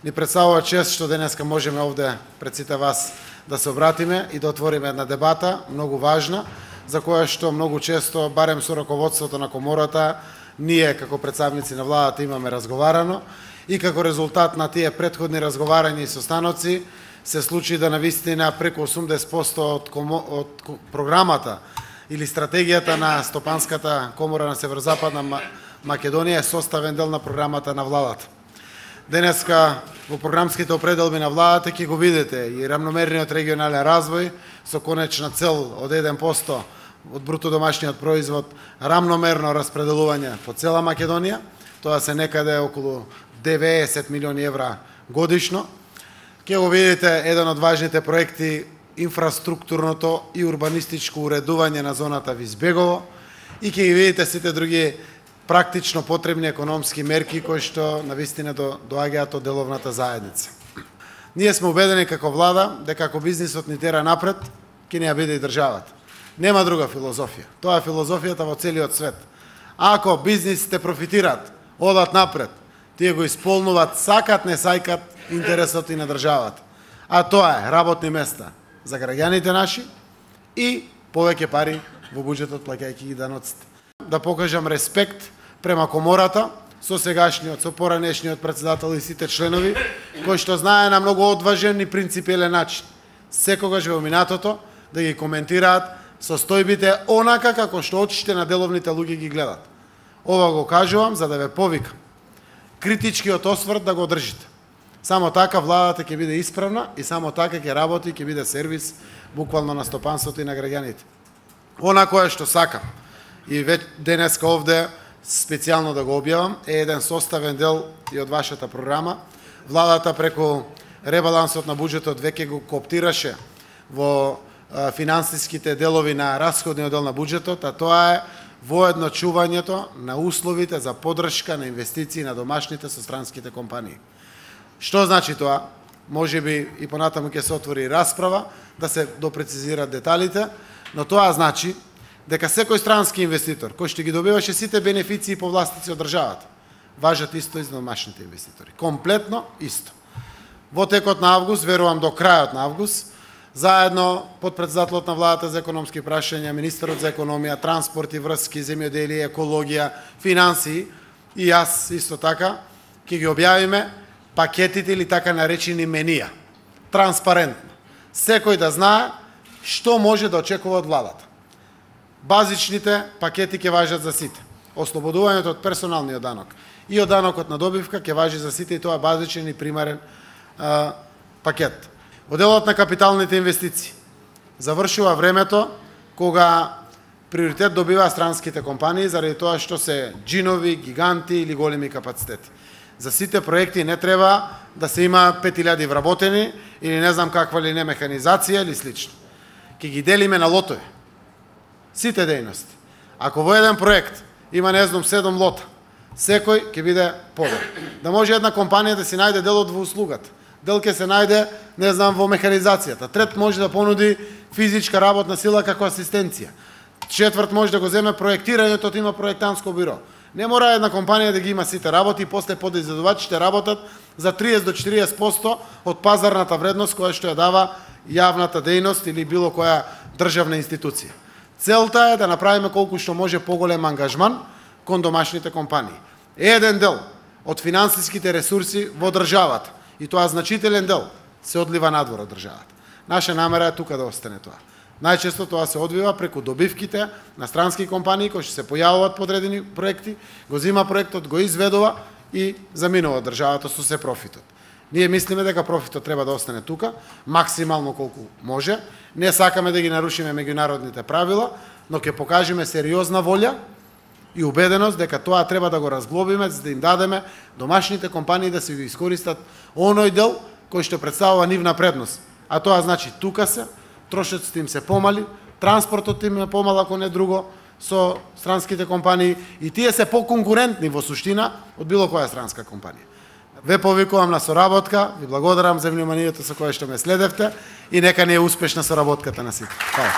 Ни представува чест што денеска можеме овде пред сите вас да се обратиме и да отвориме една дебата, многу важна, за која што многу често, барем со раководството на комората, ние како представници на владата имаме разговарано и како резултат на тие претходни разговарања и состаноци се случи да навистина преку 80% од програмата или стратегијата на Стопанската комора на Северозападна Македонија е составен дел на програмата на владата. Денеска во програмските определби на владата ќе го видите и рамномерниот регионален развој со конечна цел од 1% од бруто домашниот производ, рамномерно распределување по цела Македонија, тоа се некаде околу 90 милиони евра годишно. Ќе го видите еден од важните проекти инфраструктурното и урбанистичко уредување на зоната Визбегово и ќе ги видите сите други практично потребни економски мерки кои што навистина доаѓаат од деловната заедница. Ние сме убедени како влада дека ако бизнисот ни тера напред, ќе не ја биде и државата. Нема друга филозофија. Тоа е филозофијата во целиот свет. Ако бизнисите профитираат, одат напред, тие го исполнуваат, сакат, не сајкат интересот и на државата. А тоа е работни места за граѓаните наши и повеќе пари во буџетот плаќајќи ги даноците. Да покажам респект према комората, со сегашниот, со поранешниот претседател и сите членови, кои што знае на многу одважен и принципиелен начин, секогаш во минатото да ги коментираат состојбите онака како што очите на деловните луѓе ги гледат. Ова го кажувам за да ве повикам. Критичкиот осврт да го држите. Само така владата ќе биде исправна и само така ќе работи и ќе биде сервис буквално на стопанството и на граѓаните. Она кое што сакам и денеска овде специјално да го објавам е еден составен дел и од вашата програма. Владата преку ребалансот на буџетот веќе го кооптираше во финансиските делови на расходниот дел на буџетот, а тоа е воедночувањето на условите за поддршка на инвестиции на домашните со странските компании. Што значи тоа? Можеби и понатаму ќе се отвори расправа да се допрецизираат деталите, но тоа значи дека секој странски инвеститор кој што ги добиваше сите бенефиции и повластици од државата, важат исто и за домашните инвеститори. Комплетно исто. Во текот на август, верувам до крајот на август, заедно подпредседателот на владата за економски прашања, министерот за економија, транспорт и врски, земјоделие, екологија, финансии и јас исто така ќе ги објавиме пакетите или така наречени менија. Транспарентно. Секој да знае што може да очекува од владата. Базичните пакети ќе важат за сите. Ослободувањето од персоналниот данок и од данокот на добивка ќе важи за сите и тоа е базичен и примарен пакет. Во делот на капиталните инвестиции завршува времето кога приоритет добива странските компании заради тоа што се джинови, гиганти или големи капацитети. За сите проекти не треба да се има 5000 вработени или не знам каква ли не механизација или слично. Ќе ги делиме на лотови. Сите дејности. Ако во еден проект има не знам 7 лота, секој ќе биде подел. Да може една компанија да си најде делот во услугата. Дел ќе се најде, не знам, во механизацијата. Трет може да понуди физичка работна сила како асистенција. Четврт може да го земе проектирањето, има проектантско биро. Не мора една компанија да ги има сите работи и после подизедувачите работат за 30 до 40% од пазарната вредност која што ја дава јавната дејност или било која државна институција. Целта е да направиме колку што може поголем ангажман кон домашните компании. Еден дел од финансиските ресурси во државата, и тоа значителен дел, се одлива надвор од државата. Наша намера е тука да остане тоа. Најчесто тоа се одвива преку добивките на странски компании кои што се појавуваат подредени проекти, го зима проектот, го изведува и заминува државата со се профитот. Ние мислиме дека профитот треба да остане тука, максимално колку може. Не сакаме да ги нарушиме меѓународните правила, но ќе покажеме сериозна волја и убеденост дека тоа треба да го разглобиме, за да им дадеме домашните компании да се го искористат оној дел кој што представува нивна предност. А тоа значи тука се, трошоците им се помали, транспортот им е помал ако не друго со странските компании и тие се поконкурентни во суштина од било која странска компанија. Ве повикувам на соработка, ви благодарам за вниманието со кое што ме следевте и нека не е успешна соработката на сите. Хвала.